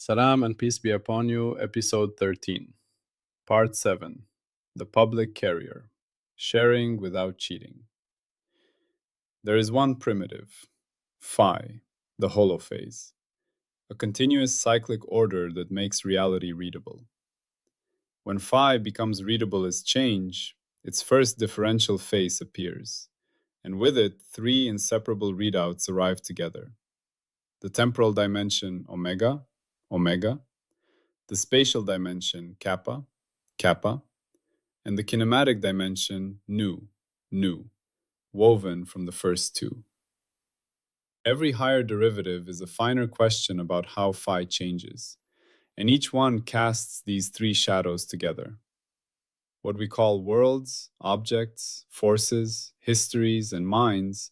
Salam and peace be upon you, episode 13, part 7, The Public Carrier, Sharing Without Cheating. There is one primitive, phi, the holophase, a continuous cyclic order that makes reality readable. When phi becomes readable as change, its first differential phase appears, and with it, three inseparable readouts arrive together. The temporal dimension omega, omega, the spatial dimension kappa, kappa, and the kinematic dimension nu, nu, woven from the first two. Every higher derivative is a finer question about how phi changes, and each one casts these three shadows together. What we call worlds, objects, forces, histories, and minds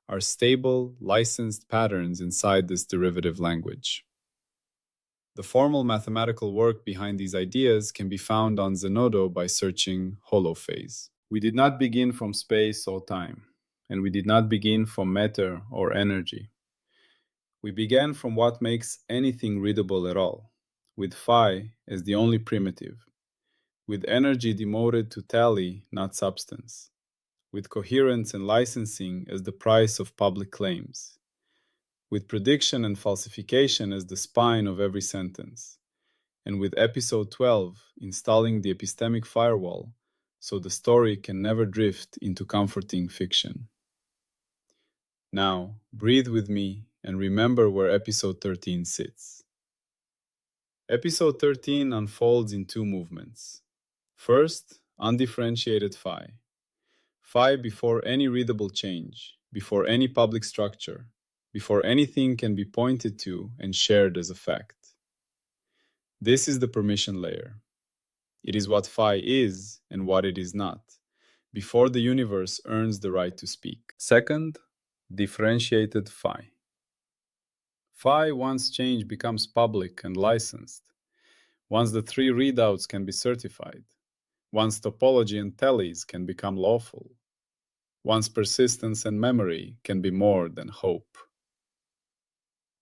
are stable, licensed patterns inside this derivative language. The formal mathematical work behind these ideas can be found on Zenodo by searching holophase. We did not begin from space or time, and we did not begin from matter or energy. We began from what makes anything readable at all, with phi as the only primitive, with energy demoted to tally, not substance, with coherence and licensing as the price of public claims, with prediction and falsification as the spine of every sentence, and with episode 12 installing the epistemic firewall so the story can never drift into comforting fiction. Now, breathe with me and remember where episode 13 sits. Episode 13 unfolds in two movements. First, undifferentiated phi. Phi before any readable change, before any public structure, before anything can be pointed to and shared as a fact. This is the permission layer. It is what phi is and what it is not, before the universe earns the right to speak. Second, differentiated phi. Phi, once change becomes public and licensed, once the three readouts can be certified, once topology and tallies can become lawful, once persistence and memory can be more than hope.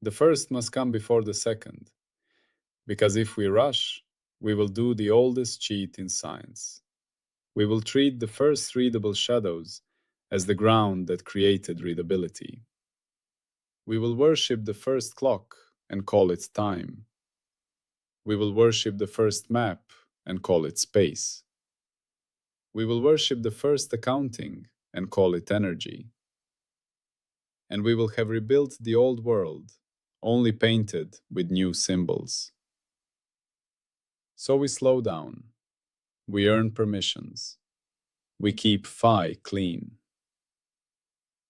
The first must come before the second, because if we rush, we will do the oldest cheat in science. We will treat the first readable shadows as the ground that created readability. We will worship the first clock and call it time. We will worship the first map and call it space. We will worship the first accounting and call it energy. And we will have rebuilt the old world, only painted with new symbols. So we slow down. We earn permissions. We keep phi clean.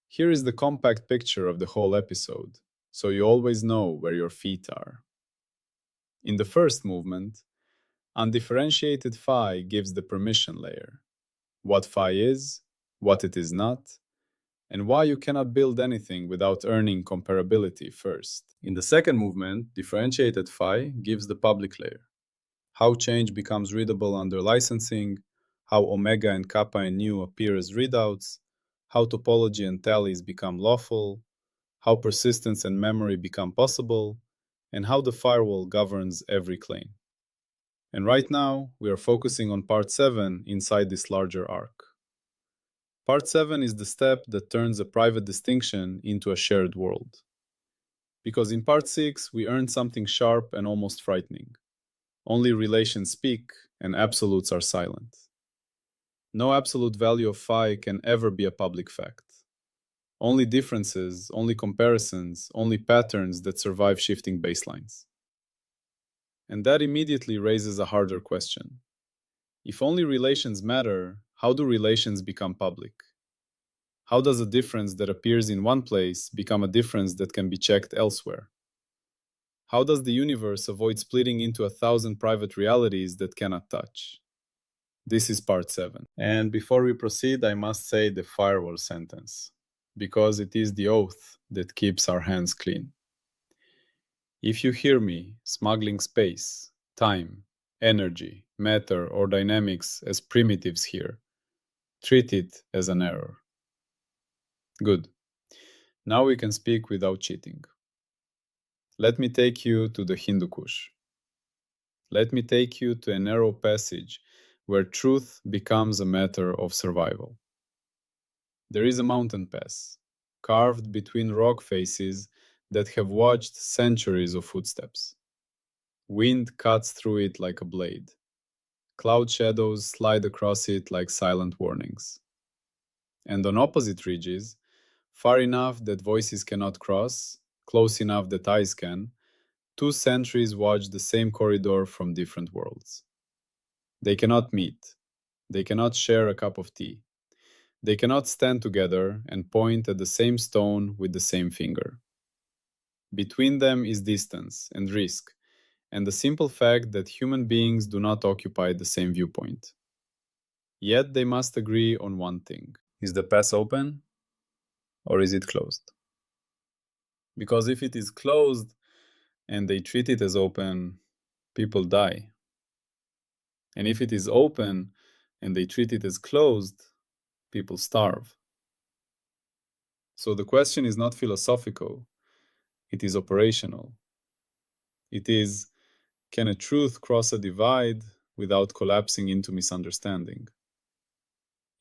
Here is the compact picture of the whole episode, so you always know where your feet are. In the first movement, undifferentiated phi gives the permission layer, what phi is, what it is not, and why you cannot build anything without earning comparability first. In the second movement, differentiated phi gives the public layer, how change becomes readable under licensing, how omega and kappa and nu appear as readouts, how topology and tallies become lawful, how persistence and memory become possible, and how the firewall governs every claim. And right now, we are focusing on part 7 inside this larger arc. Part 7 is the step that turns a private distinction into a shared world. Because in part 6, we earned something sharp and almost frightening. Only relations speak, and absolutes are silent. No absolute value of phi can ever be a public fact. Only differences, only comparisons, only patterns that survive shifting baselines. And that immediately raises a harder question. If only relations matter, how do relations become public? How does a difference that appears in one place become a difference that can be checked elsewhere? How does the universe avoid splitting into 1,000 private realities that cannot touch? This is part 7. And before we proceed, I must say the firewall sentence, because it is the oath that keeps our hands clean. If you hear me smuggling space, time, energy, matter, or dynamics as primitives here, treat it as an error. Good. Now we can speak without cheating. Let me take you to the Hindu Kush. Let me take you to a narrow passage where truth becomes a matter of survival. There is a mountain pass, carved between rock faces that have watched centuries of footsteps. Wind cuts through it like a blade. Cloud shadows slide across it like silent warnings. And on opposite ridges, far enough that voices cannot cross, close enough that eyes can, two sentries watch the same corridor from different worlds. They cannot meet. They cannot share a cup of tea. They cannot stand together and point at the same stone with the same finger. Between them is distance and risk, and the simple fact that human beings do not occupy the same viewpoint. Yet they must agree on one thing. Is the pass open or is it closed? Because if it is closed and they treat it as open, people die. And if it is open and they treat it as closed, people starve. So the question is not philosophical, it is operational. It is, can a truth cross a divide without collapsing into misunderstanding?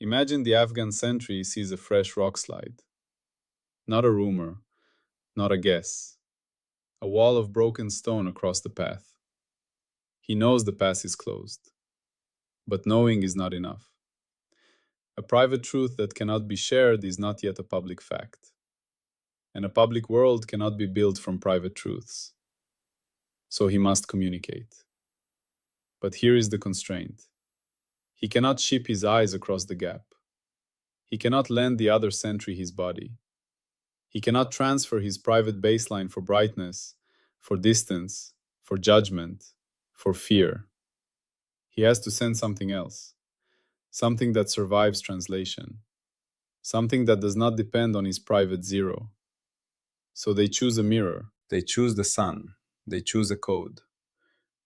Imagine the Afghan sentry sees a fresh rock slide. Not a rumor, not a guess. A wall of broken stone across the path. He knows the pass is closed. But knowing is not enough. A private truth that cannot be shared is not yet a public fact. And a public world cannot be built from private truths. So he must communicate. But here is the constraint. He cannot ship his eyes across the gap. He cannot lend the other sentry his body. He cannot transfer his private baseline for brightness, for distance, for judgment, for fear. He has to send something else, something that survives translation, something that does not depend on his private zero. So they choose a mirror, they choose the sun, they choose a code.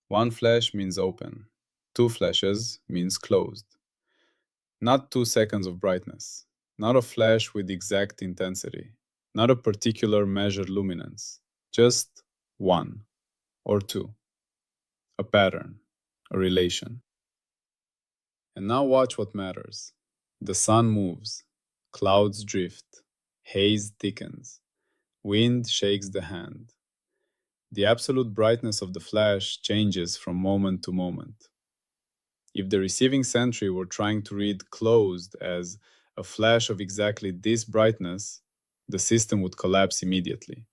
One flash means open, two flashes means closed. Not 2 seconds of brightness, not a flash with exact intensity, not a particular measured luminance, just one or two, a pattern, a relation. And now watch what matters. The sun moves, clouds drift, haze thickens, wind shakes the hand. The absolute brightness of the flash changes from moment to moment. If the receiving sentry were trying to read closed as a flash of exactly this brightness, the system would collapse immediately.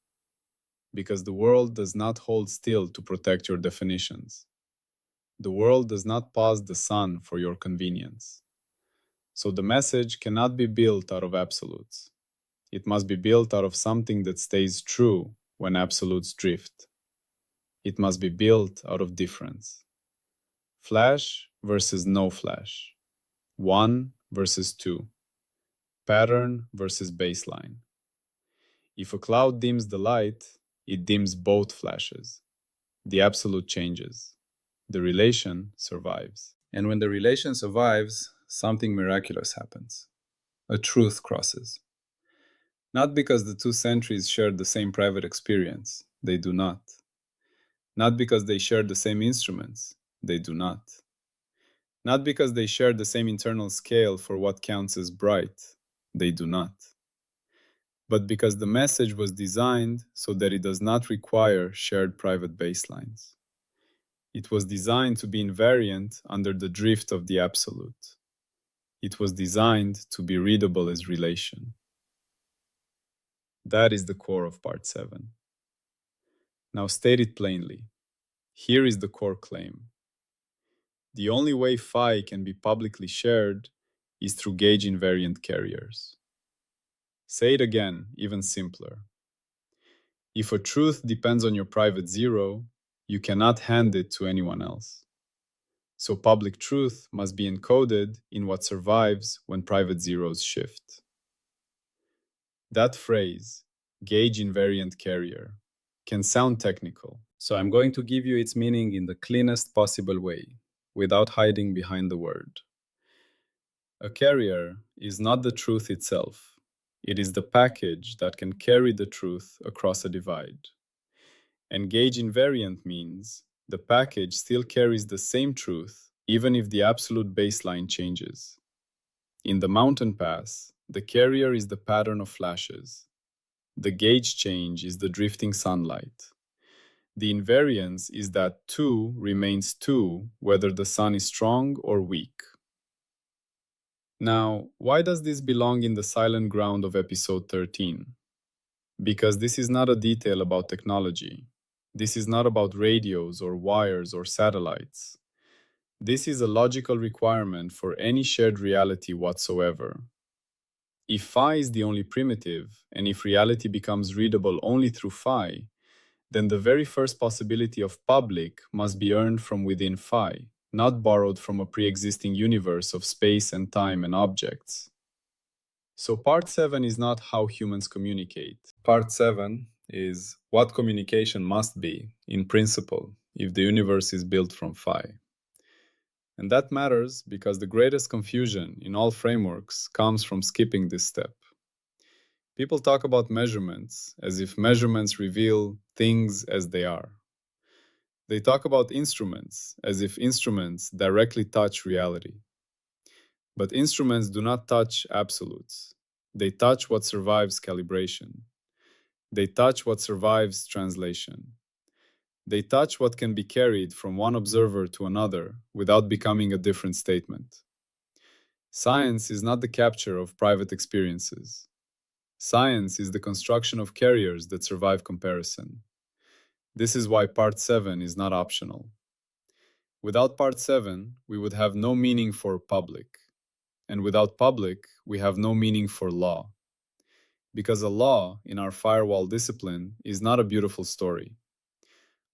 Because the world does not hold still to protect your definitions. The world does not pause the sun for your convenience. So the message cannot be built out of absolutes. It must be built out of something that stays true when absolutes drift. It must be built out of difference. Flash versus no flash. 1 versus 2. Pattern versus baseline. If a cloud dims the light, it dims both flashes. The absolute changes. The relation survives. And when the relation survives, something miraculous happens. A truth crosses. Not because the two sentries shared the same private experience. They do not. Not because they shared the same instruments. They do not. Not because they share the same internal scale for what counts as bright. They do not. But because the message was designed so that it does not require shared private baselines. It was designed to be invariant under the drift of the absolute. It was designed to be readable as relation. That is the core of part 7. Now state it plainly. Here is the core claim. The only way phi can be publicly shared is through gauge-invariant carriers. Say it again, even simpler. If a truth depends on your private zero, you cannot hand it to anyone else. So public truth must be encoded in what survives when private zeros shift. That phrase, gauge-invariant carrier, can sound technical, so I'm going to give you its meaning in the cleanest possible way, without hiding behind the word. A carrier is not the truth itself. It is the package that can carry the truth across a divide. And gauge-invariant means the package still carries the same truth even if the absolute baseline changes. In the mountain pass, the carrier is the pattern of flashes. The gauge change is the drifting sunlight. The invariance is that 2 remains 2 whether the sun is strong or weak. Now, why does this belong in the silent ground of episode 13? Because this is not a detail about technology. This is not about radios or wires or satellites. This is a logical requirement for any shared reality whatsoever. If phi is the only primitive, and if reality becomes readable only through phi, then the very first possibility of public must be earned from within phi, not borrowed from a pre-existing universe of space and time and objects. So part 7 is not how humans communicate. Part 7 is what communication must be, in principle, if the universe is built from phi. And that matters because the greatest confusion in all frameworks comes from skipping this step. People talk about measurements as if measurements reveal things as they are. They talk about instruments as if instruments directly touch reality. But instruments do not touch absolutes. They touch what survives calibration. They touch what survives translation. They touch what can be carried from one observer to another without becoming a different statement. Science is not the capture of private experiences. Science is the construction of carriers that survive comparison. This is why Part 7 is not optional. Without Part 7, we would have no meaning for public. And without public, we have no meaning for law. Because a law, in our firewall discipline, is not a beautiful story.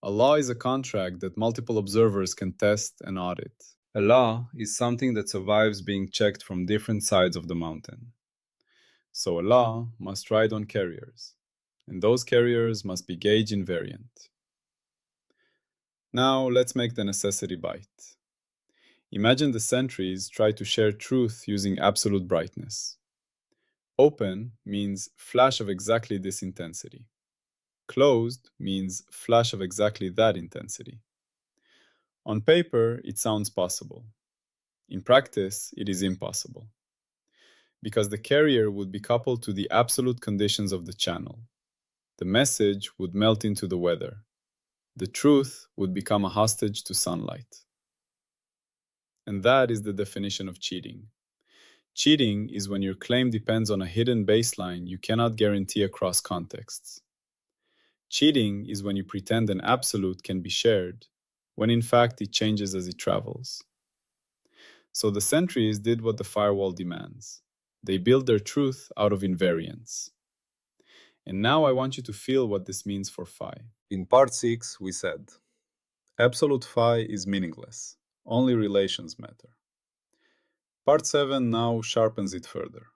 A law is a contract that multiple observers can test and audit. A law is something that survives being checked from different sides of the mountain. So a law must ride on carriers, and those carriers must be gauge invariant. Now let's make the necessity bite. Imagine the sentries try to share truth using absolute brightness. Open means flash of exactly this intensity. Closed means flash of exactly that intensity. On paper, it sounds possible. In practice, it is impossible. Because the carrier would be coupled to the absolute conditions of the channel. The message would melt into the weather. The truth would become a hostage to sunlight. And that is the definition of cheating. Cheating is when your claim depends on a hidden baseline you cannot guarantee across contexts. Cheating is when you pretend an absolute can be shared, when in fact it changes as it travels. So the sentries did what the firewall demands. They build their truth out of invariance. And now I want you to feel what this means for phi. In part 6, we said, absolute phi is meaningless. Only relations matter. Part 7 now sharpens it further.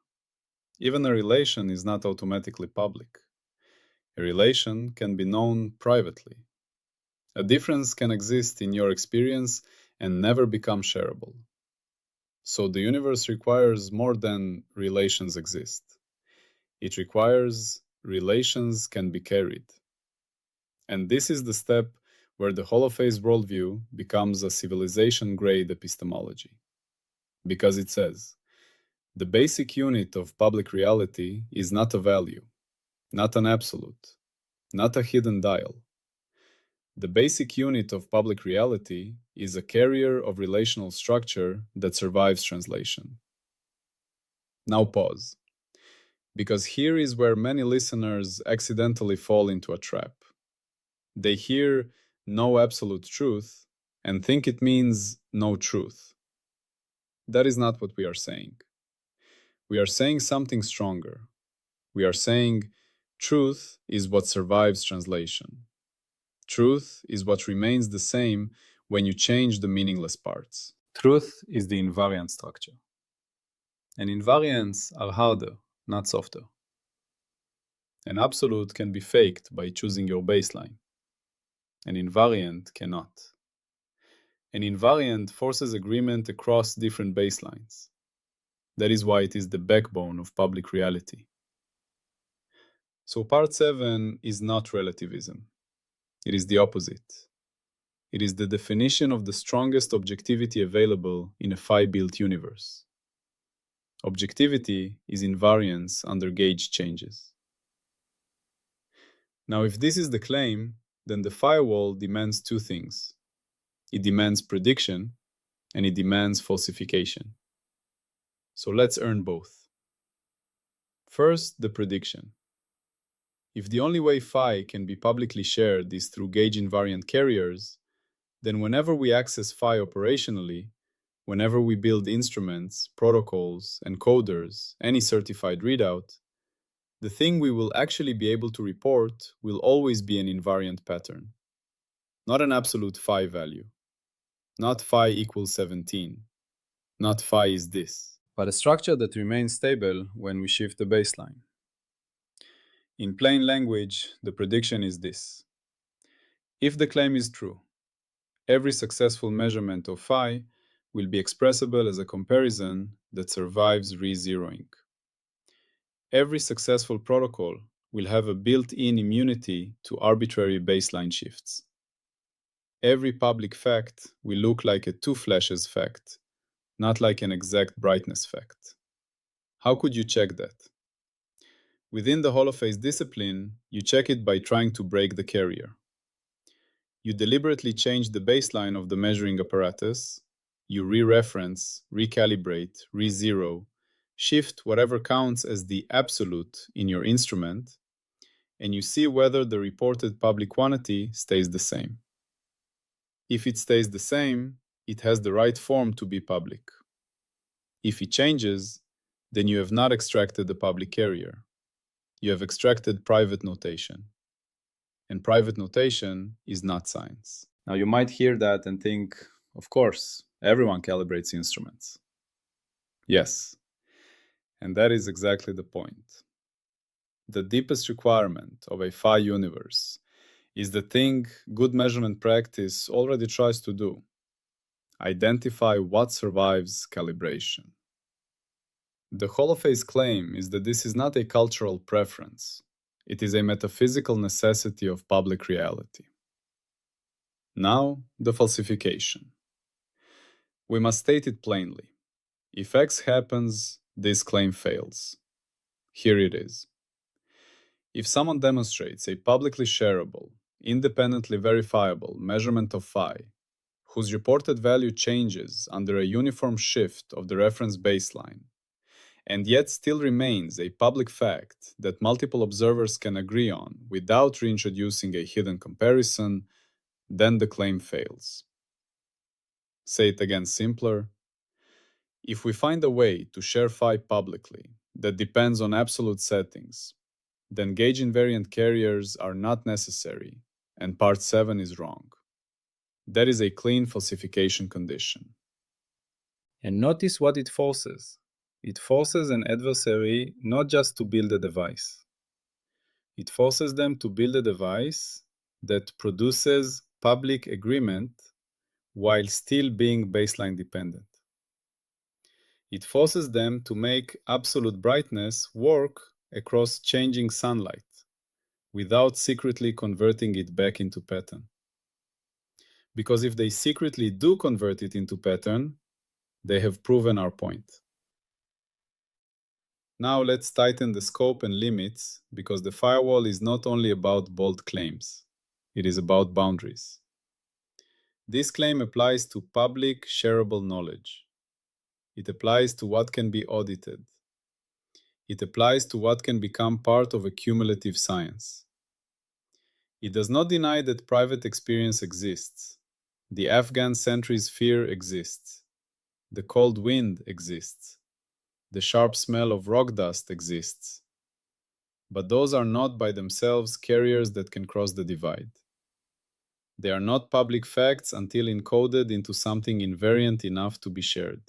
Even a relation is not automatically public. A relation can be known privately. A difference can exist in your experience and never become shareable. So the universe requires more than relations exist. It requires relations can be carried. And this is the step where the holophase worldview becomes a civilization-grade epistemology. Because it says, the basic unit of public reality is not a value, not an absolute, not a hidden dial. The basic unit of public reality is a carrier of relational structure that survives translation. Now pause, because here is where many listeners accidentally fall into a trap. They hear no absolute truth and think it means no truth. That is not what we are saying. We are saying something stronger. We are saying truth is what survives translation. Truth is what remains the same when you change the meaningless parts. Truth is the invariant structure. And invariants are harder, not softer. An absolute can be faked by choosing your baseline. An invariant cannot. An invariant forces agreement across different baselines. That is why it is the backbone of public reality. So part 7 is not relativism. It is the opposite. It is the definition of the strongest objectivity available in a phi-built universe. Objectivity is invariance under gauge changes. Now, if this is the claim, then the firewall demands two things. It demands prediction, and it demands falsification. So let's earn both. First, the prediction. If the only way phi can be publicly shared is through gauge-invariant carriers, then whenever we access phi operationally, whenever we build instruments, protocols, encoders, any certified readout, the thing we will actually be able to report will always be an invariant pattern, not an absolute phi value, not phi equals 17, not phi is this, but a structure that remains stable when we shift the baseline. In plain language, the prediction is this. If the claim is true, every successful measurement of phi will be expressible as a comparison that survives re-zeroing. Every successful protocol will have a built-in immunity to arbitrary baseline shifts. Every public fact will look like a two flashes fact, not like an exact brightness fact. How could you check that? Within the holophase discipline, you check it by trying to break the carrier. You deliberately change the baseline of the measuring apparatus, you re-reference, recalibrate, re-zero, shift whatever counts as the absolute in your instrument, and you see whether the reported public quantity stays the same. If it stays the same, it has the right form to be public. If it changes, then you have not extracted the public carrier. You have extracted private notation. And private notation is not science. Now you might hear that and think, of course, everyone calibrates instruments. Yes, and that is exactly the point. The deepest requirement of a phi universe is the thing good measurement practice already tries to do. Identify what survives calibration. The holophase claim is that this is not a cultural preference. It is a metaphysical necessity of public reality. Now, the falsification. We must state it plainly. If X happens, this claim fails. Here it is. If someone demonstrates a publicly shareable, independently verifiable measurement of phi, whose reported value changes under a uniform shift of the reference baseline, and yet still remains a public fact that multiple observers can agree on without reintroducing a hidden comparison, then the claim fails. Say it again simpler. If we find a way to share phi publicly that depends on absolute settings, then gauge-invariant carriers are not necessary, and part 7 is wrong. That is a clean falsification condition. And notice what it forces. It forces an adversary not just to build a device. It forces them to build a device that produces public agreement while still being baseline dependent. It forces them to make absolute brightness work across changing sunlight without secretly converting it back into pattern. Because if they secretly do convert it into pattern, they have proven our point. Now let's tighten the scope and limits, because the firewall is not only about bold claims, it is about boundaries. This claim applies to public shareable knowledge. It applies to what can be audited. It applies to what can become part of a cumulative science. It does not deny that private experience exists. The Afghan sentry's fear exists. The cold wind exists. The sharp smell of rock dust exists. But those are not by themselves carriers that can cross the divide. They are not public facts until encoded into something invariant enough to be shared.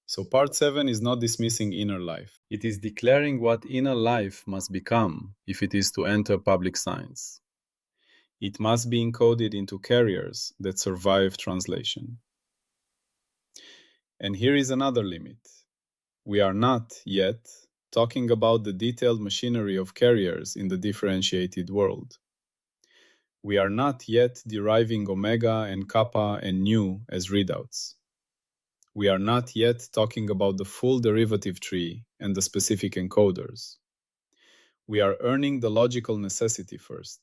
So part 7 is not dismissing inner life. It is declaring what inner life must become if it is to enter public science. It must be encoded into carriers that survive translation. And here is another limit. We are not, yet, talking about the detailed machinery of carriers in the differentiated world. We are not yet deriving omega and kappa and nu as readouts. We are not yet talking about the full derivative tree and the specific encoders. We are earning the logical necessity first.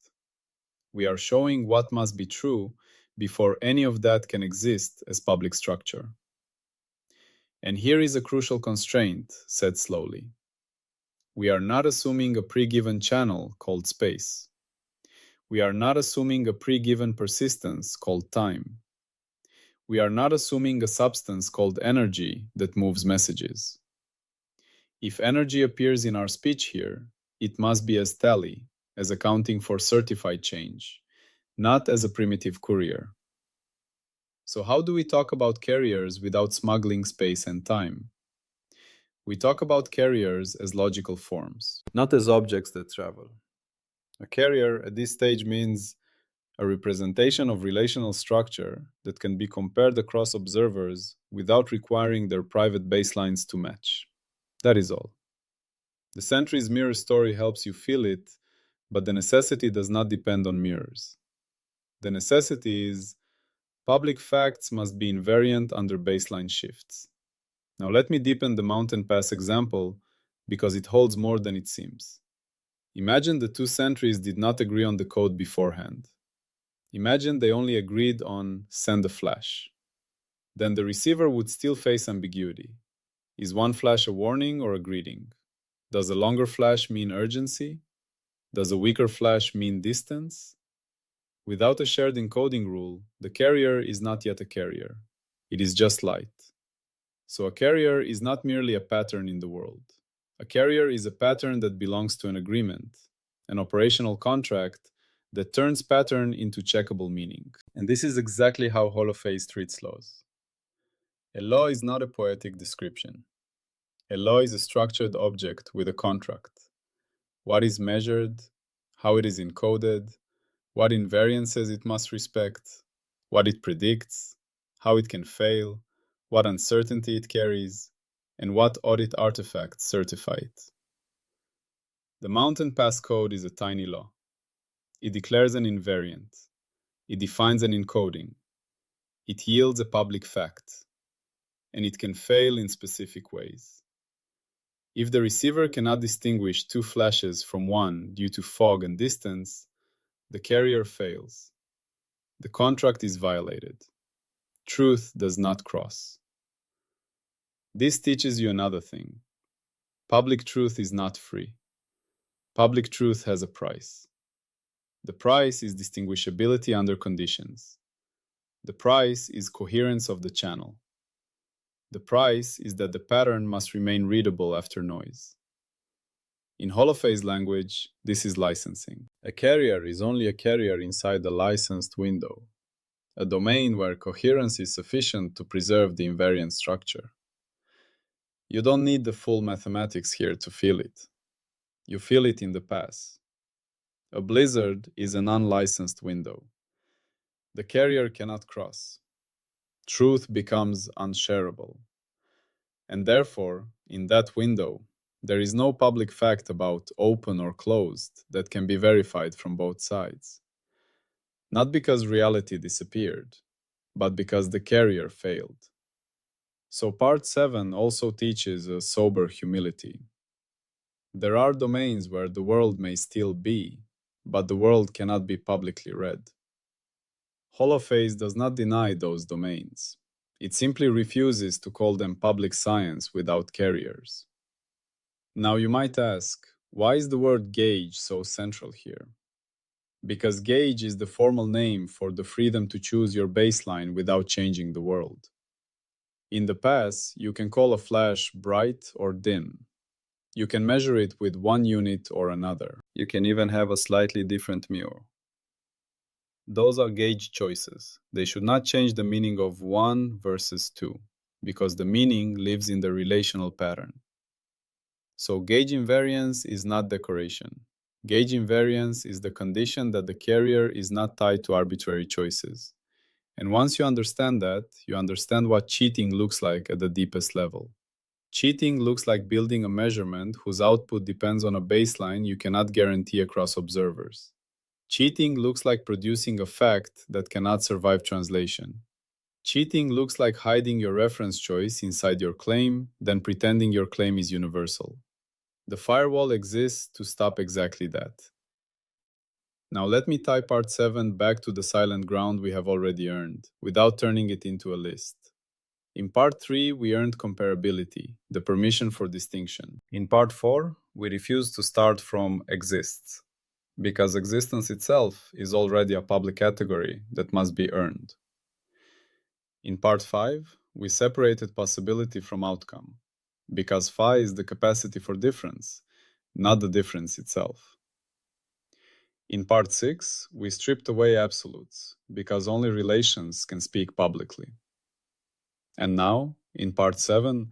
We are showing what must be true before any of that can exist as public structure. And here is a crucial constraint, said slowly. We are not assuming a pre-given channel called space. We are not assuming a pre-given persistence called time. We are not assuming a substance called energy that moves messages. If energy appears in our speech here, it must be as tally, as accounting for certified change, not as a primitive courier. So how do we talk about carriers without smuggling space and time? We talk about carriers as logical forms, not as objects that travel. A carrier at this stage means a representation of relational structure that can be compared across observers without requiring their private baselines to match. That is all. The century's mirror story helps you feel it, but the necessity does not depend on mirrors. The necessity is public facts must be invariant under baseline shifts. Now let me deepen the mountain pass example because it holds more than it seems. Imagine the two sentries did not agree on the code beforehand. Imagine they only agreed on send a flash. Then the receiver would still face ambiguity. Is one flash a warning or a greeting? Does a longer flash mean urgency? Does a weaker flash mean distance? Without a shared encoding rule, the carrier is not yet a carrier. It is just light. So a carrier is not merely a pattern in the world. A carrier is a pattern that belongs to an agreement, an operational contract that turns pattern into checkable meaning. And this is exactly how HOLOPHASE treats laws. A law is not a poetic description. A law is a structured object with a contract. What is measured, how it is encoded, what invariances it must respect, what it predicts, how it can fail, what uncertainty it carries, and what audit artifacts certify it. The mountain pass code is a tiny law. It declares an invariant. It defines an encoding. It yields a public fact. And it can fail in specific ways. If the receiver cannot distinguish two flashes from one due to fog and distance, the carrier fails. The contract is violated. Truth does not cross. This teaches you another thing. Public truth is not free. Public truth has a price. The price is distinguishability under conditions. The price is coherence of the channel. The price is that the pattern must remain readable after noise. In holophase language, this is licensing. A carrier is only a carrier inside the licensed window, a domain where coherence is sufficient to preserve the invariant structure. You don't need the full mathematics here to feel it. You feel it in the pass. A blizzard is an unlicensed window. The carrier cannot cross. Truth becomes unshareable. And therefore, in that window, there is no public fact about open or closed that can be verified from both sides. Not because reality disappeared, but because the carrier failed. So part 7 also teaches a sober humility. There are domains where the world may still be, but the world cannot be publicly read. Holophase does not deny those domains. It simply refuses to call them public science without carriers. Now you might ask, why is the word gauge so central here? Because gauge is the formal name for the freedom to choose your baseline without changing the world. In the past, you can call a flash bright or dim. You can measure it with one unit or another. You can even have a slightly different mirror. Those are gauge choices. They should not change the meaning of 1 versus 2, because the meaning lives in the relational pattern. So gauge invariance is not decoration. Gauge invariance is the condition that the carrier is not tied to arbitrary choices. And once you understand that, you understand what cheating looks like at the deepest level. Cheating looks like building a measurement whose output depends on a baseline you cannot guarantee across observers. Cheating looks like producing a fact that cannot survive translation. Cheating looks like hiding your reference choice inside your claim, then pretending your claim is universal. The firewall exists to stop exactly that. Now let me tie part 7 back to the silent ground we have already earned, without turning it into a list. In part 3, we earned comparability, the permission for distinction. In part 4, we refused to start from exists, because existence itself is already a public category that must be earned. In part 5, we separated possibility from outcome, because phi is the capacity for difference, not the difference itself. In part 6, we stripped away absolutes, because only relations can speak publicly. And now, in part 7,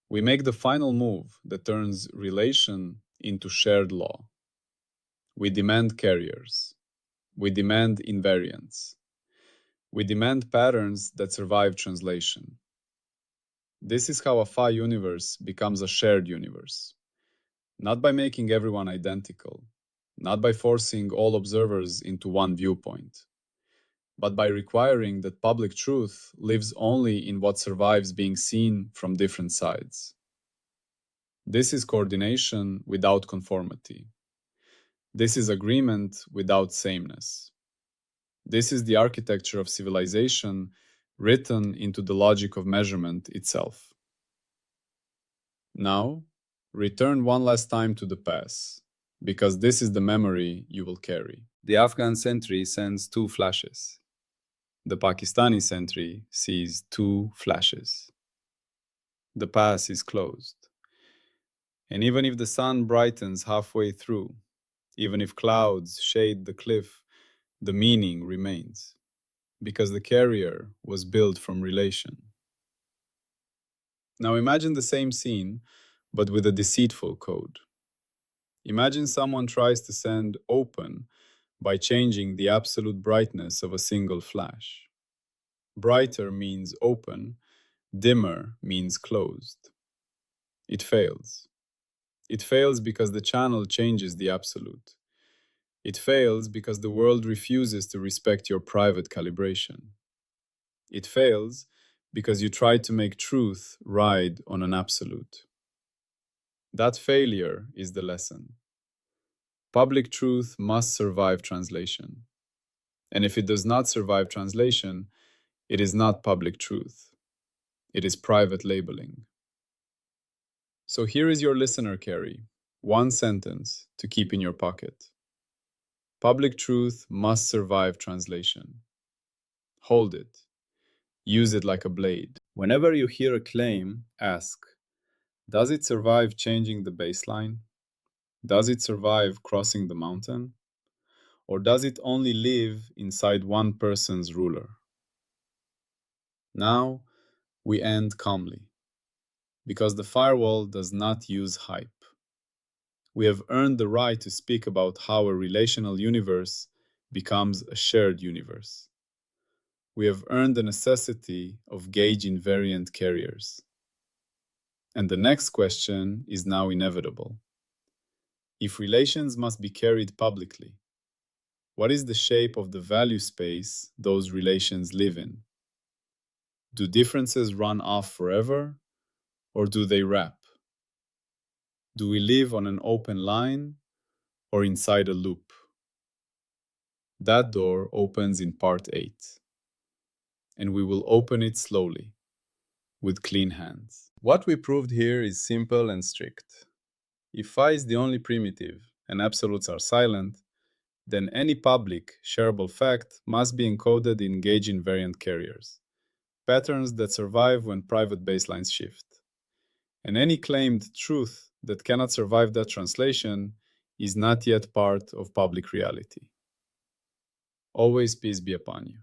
we make the final move that turns relation into shared law. We demand carriers. We demand invariants. We demand patterns that survive translation. This is how a phi universe becomes a shared universe. Not by making everyone identical, not by forcing all observers into one viewpoint, but by requiring that public truth lives only in what survives being seen from different sides. This is coordination without conformity. This is agreement without sameness. This is the architecture of civilization written into the logic of measurement itself. Now, return one last time to the pass, because this is the memory you will carry. The Afghan sentry sends 2 flashes. The Pakistani sentry sees 2 flashes. The pass is closed. And even if the sun brightens halfway through, even if clouds shade the cliff, the meaning remains, because the carrier was built from relation. Now imagine the same scene, but with a deceitful code. Imagine someone tries to send open by changing the absolute brightness of a single flash. Brighter means open, dimmer means closed. It fails. It fails because the channel changes the absolute. It fails because the world refuses to respect your private calibration. It fails because you try to make truth ride on an absolute. That failure is the lesson. Public truth must survive translation. And if it does not survive translation, it is not public truth. It is private labeling. So here is your listener carry, one sentence to keep in your pocket. Public truth must survive translation. Hold it. Use it like a blade. Whenever you hear a claim, ask, does it survive changing the baseline? Does it survive crossing the mountain? Or does it only live inside one person's ruler? Now, we end calmly, because the firewall does not use hype. We have earned the right to speak about how a relational universe becomes a shared universe. We have earned the necessity of gauge-invariant carriers. And the next question is now inevitable. If relations must be carried publicly, what is the shape of the value space those relations live in? Do differences run off forever, or do they wrap? Do we live on an open line or inside a loop? That door opens in part 8, and we will open it slowly, with clean hands. What we proved here is simple and strict. If phi is the only primitive and absolutes are silent, then any public, shareable fact must be encoded in gauge-invariant carriers, patterns that survive when private baselines shift. And any claimed truth that cannot survive that translation is not yet part of public reality. Always peace be upon you.